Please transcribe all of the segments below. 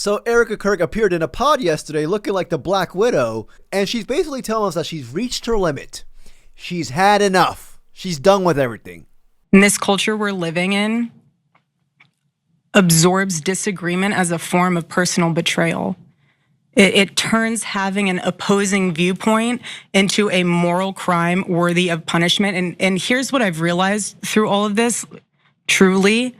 So Erika Kirk appeared in a pod yesterday looking like the Black Widow, and she's basically telling us that she's reached her limit. She's had enough. She's done with everything. And this culture we're living in absorbs disagreement as a form of personal betrayal. It turns having an opposing viewpoint into a moral crime worthy of punishment. And here's what I've realized through all of this, truly,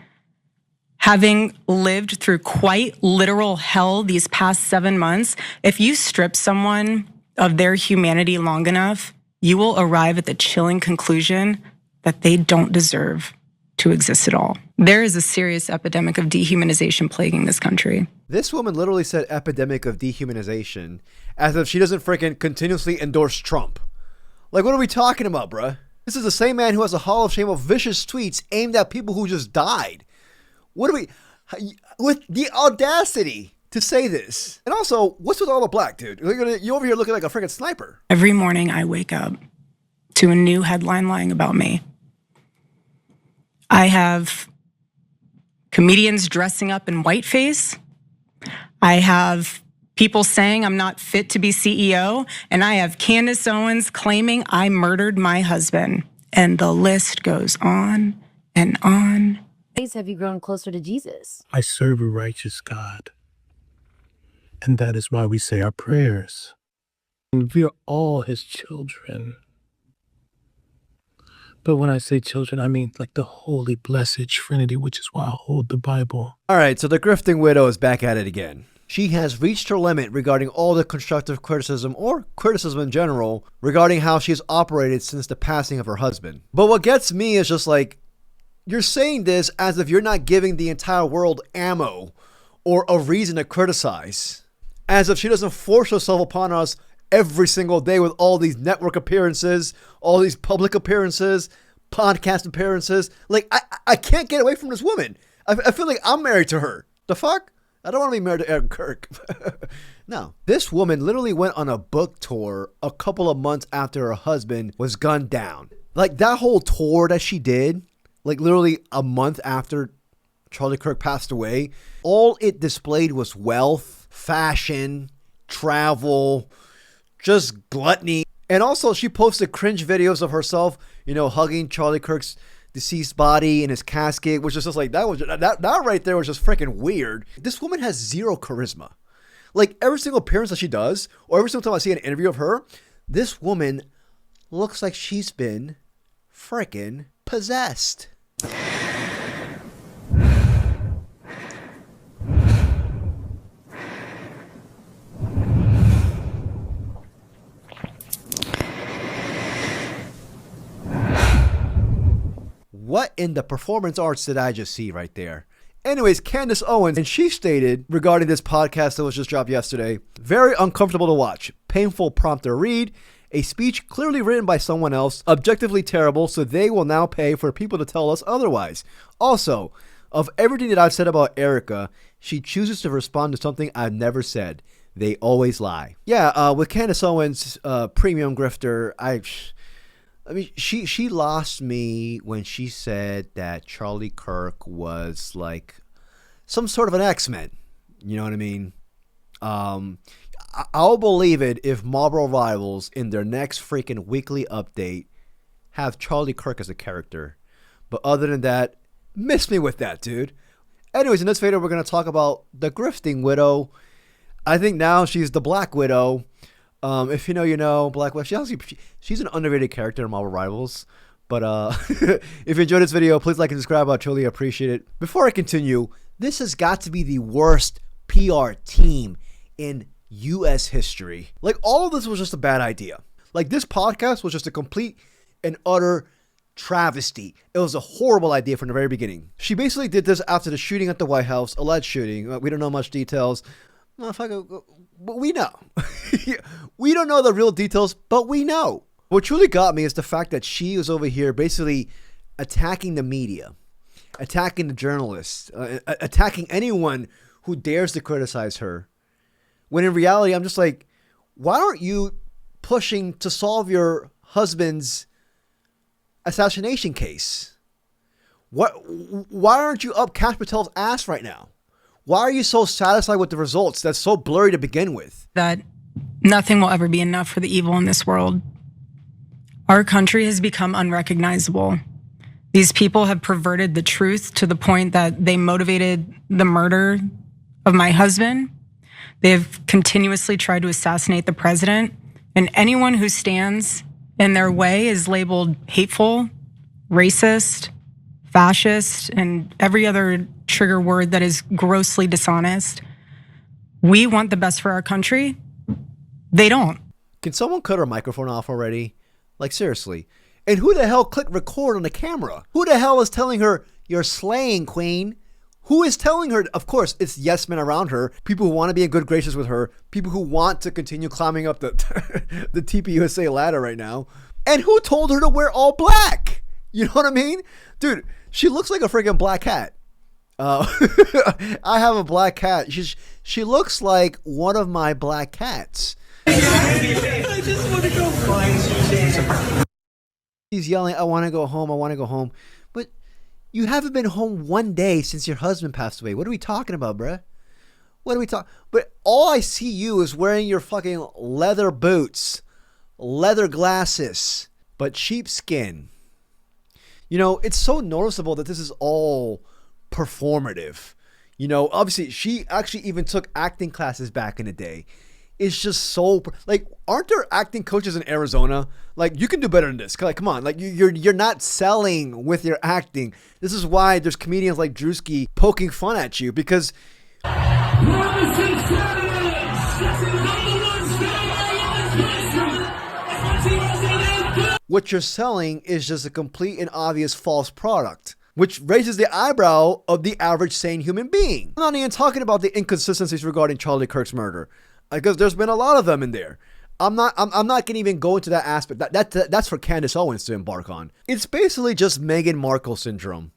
having lived through quite literal hell these past 7 months, if you strip someone of their humanity long enough, you will arrive at the chilling conclusion that they don't deserve to exist at all. There is a serious epidemic of dehumanization plaguing this country. This woman literally said epidemic of dehumanization as if she doesn't freaking continuously endorse Trump. Like, what are we talking about, bruh? This is the same man who has a hall of shame of vicious tweets aimed at people who just died. What do we, with the audacity to say this? And also, what's with all the black, dude? You over here looking like a freaking sniper. Every morning I wake up to a new headline lying about me. I have comedians dressing up in whiteface. I have people saying I'm not fit to be CEO. And I have Candace Owens claiming I murdered my husband. And the list goes on and on. Have you grown closer to Jesus? I serve a righteous God. And that is why we say our prayers. And we are all his children. But when I say children, I mean like the holy, blessed Trinity, which is why I hold the Bible. All right, so the grifting widow is back at it again. She has reached her limit regarding all the constructive criticism, or criticism in general, regarding how she has operated since the passing of her husband. But what gets me is just like, you're saying this as if you're not giving the entire world ammo or a reason to criticize. As if she doesn't force herself upon us every single day with all these network appearances, all these public appearances, podcast appearances. Like, I can't get away from this woman. I feel like I'm married to her. The fuck? I don't want to be married to Erika Kirk. No. This woman literally went on a book tour a couple of months after her husband was gunned down. Like, that whole tour that she did, like literally a month after Charlie Kirk passed away, all it displayed was wealth, fashion, travel, just gluttony. And also she posted cringe videos of herself, you know, hugging Charlie Kirk's deceased body in his casket, which is just like, that right there was just freaking weird. This woman has zero charisma. Like, every single appearance that she does, or every single time I see an interview of her, this woman looks like she's been freaking possessed. What in the performance arts did I just see right there? Anyways, Candace Owens, and she stated regarding this podcast that was just dropped yesterday, very uncomfortable to watch, painful prompt to read, a speech clearly written by someone else, objectively terrible, so they will now pay for people to tell us otherwise. Also, of everything that I've said about Erika, she chooses to respond to something I've never said. They always lie. Yeah, with Candace Owens, premium grifter, I mean, she lost me when she said that Charlie Kirk was like some sort of an X-Men. You know what I mean? I'll believe it if Marlboro Rivals in their next freaking weekly update have Charlie Kirk as a character. But other than that, miss me with that, dude. Anyways, in this video, we're going to talk about the grifting widow. I think now she's the Black Widow. If you know, you know. Black Widow. She's an underrated character in Marvel Rivals. But if you enjoyed this video, please like and subscribe. I truly appreciate it. Before I continue, this has got to be the worst PR team in U.S. history. Like, all of this was just a bad idea. Like, this podcast was just a complete and utter travesty. It was a horrible idea from the very beginning. She basically did this after the shooting at the White House, alleged shooting. We don't know much details. Motherfucker, but we know. We don't know the real details, but we know. What truly got me is the fact that she was over here basically attacking the media, attacking the journalists, attacking anyone who dares to criticize her. When in reality, I'm just like, why aren't you pushing to solve your husband's assassination case? Why aren't you up Kash Patel's ass right now? Why are you so satisfied with the results that's so blurry to begin with? That nothing will ever be enough for the evil in this world. Our country has become unrecognizable. These people have perverted the truth to the point that they motivated the murder of my husband. They have continuously tried to assassinate the president, and anyone who stands in their way is labeled hateful, racist, fascist, and every other trigger word that is grossly dishonest. We want the best for our country. They don't. Can someone cut her microphone off already? Like, seriously. And who the hell clicked record on the camera? Who the hell is telling her, you're slaying, queen? Who is telling her? Of course, it's yes men around her. People who want to be in good graces with her. People who want to continue climbing up the the TPUSA ladder right now. And who told her to wear all black? You know what I mean? Dude, she looks like a freaking black cat. I have a black cat. She looks like one of my black cats. I just want to go find you. He's yelling, I want to go home. I want to go home. But you haven't been home one day since your husband passed away. What are we talking about, bruh? What are we talking? But all I see you is wearing your fucking leather boots, leather glasses, but sheepskin. You know, it's so noticeable that this is all performative. You know, obviously she actually even took acting classes back in the day. It's just so, like, aren't there acting coaches in Arizona? Like, you can do better than this. Like, come on, like you're not selling with your acting. This is why there's comedians like Drewski poking fun at you, because what you're selling is just a complete and obvious false product, which raises the eyebrow of the average sane human being. I'm not even talking about the inconsistencies regarding Charlie Kirk's murder, because there's been a lot of them in there. I'm not gonna even go into that aspect. That's for Candace Owens to embark on. It's basically just Meghan Markle syndrome.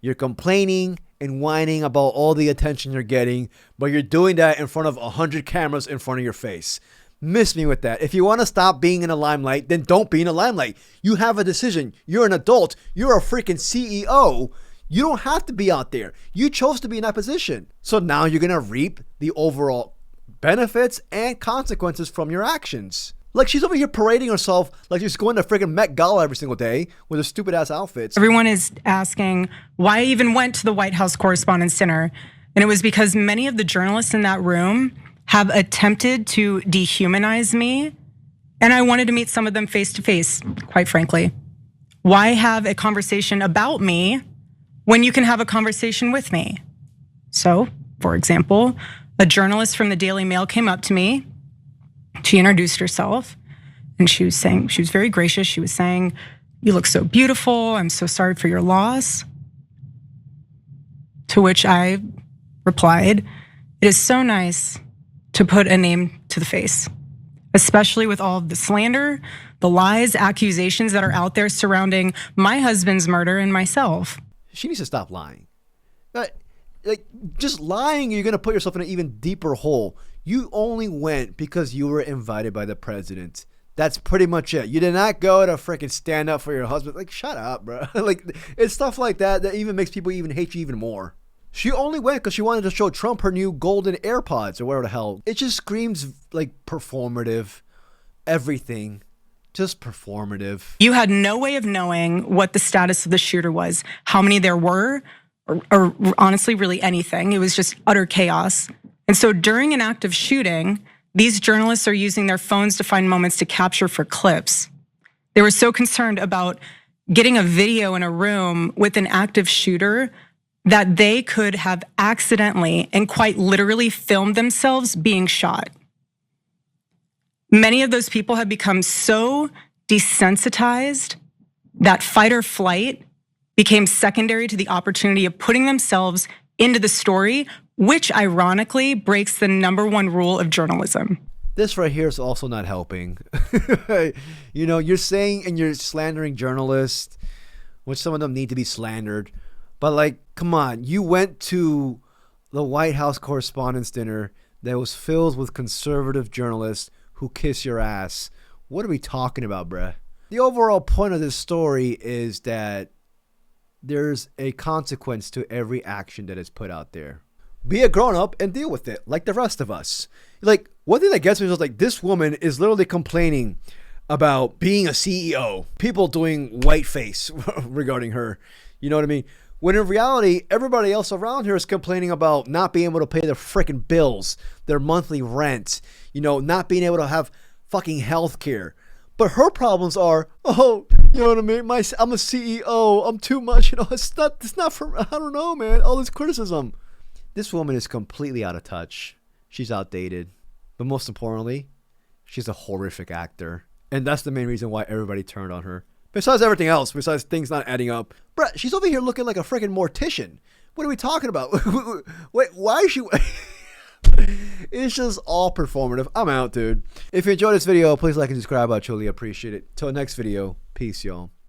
You're complaining and whining about all the attention you're getting, but you're doing that in front of 100 cameras in front of your face. Miss me with that. If you want to stop being in the limelight, then don't be in the limelight. You have a decision. You're an adult. You're a freaking CEO. You don't have to be out there. You chose to be in that position. So now you're going to reap the overall benefits and consequences from your actions. Like, she's over here parading herself like she's going to freaking Met Gala every single day with her stupid ass outfits. Everyone is asking why I even went to the White House Correspondents' Dinner. And it was because many of the journalists in that room have attempted to dehumanize me. And I wanted to meet some of them face to face, quite frankly. Why have a conversation about me when you can have a conversation with me? So, for example, a journalist from the Daily Mail came up to me. She introduced herself and she was very gracious. She was saying, "You look so beautiful. I'm so sorry for your loss." To which I replied, "It is so nice to put a name to the face, especially with all of the slander, the lies, accusations that are out there surrounding my husband's murder and myself." She needs to stop lying. Like, just lying, you're going to put yourself in an even deeper hole. You only went because you were invited by the president. That's pretty much it. You did not go to freaking stand up for your husband. Like, shut up, bro. Like, it's stuff like that that even makes people even hate you even more. She only went because she wanted to show Trump her new golden AirPods or whatever the hell. It just screams like performative. Everything. Just performative. You had no way of knowing what the status of the shooter was, how many there were, or honestly, really anything. It was just utter chaos. And so during an active shooting, these journalists are using their phones to find moments to capture for clips. They were so concerned about getting a video in a room with an active shooter that they could have accidentally and quite literally filmed themselves being shot. Many of those people have become so desensitized that fight or flight became secondary to the opportunity of putting themselves into the story, which ironically breaks the #1 rule of journalism. This right here is also not helping. You know, you're saying and you're slandering journalists, which some of them need to be slandered. But like, come on, you went to the White House Correspondents' Dinner that was filled with conservative journalists who kiss your ass. What are we talking about, bruh? The overall point of this story is that there's a consequence to every action that is put out there. Be a grown-up and deal with it like the rest of us. Like, one thing that gets me is like, this woman is literally complaining about being a CEO. People doing whiteface regarding her. You know what I mean? When in reality, everybody else around her is complaining about not being able to pay their freaking bills, their monthly rent, you know, not being able to have fucking health care. But her problems are, oh, you know what I mean? I'm a CEO. I'm too much. You know, it's not for, I don't know, man. All this criticism. This woman is completely out of touch. She's outdated. But most importantly, she's a horrific actor. And that's the main reason why everybody turned on her. Besides everything else, besides things not adding up. Bruh, she's over here looking like a freaking mortician. What are we talking about? Wait, why is she... It's just all performative. I'm out, dude. If you enjoyed this video, please like and subscribe. I truly appreciate it. Till next video, peace, y'all.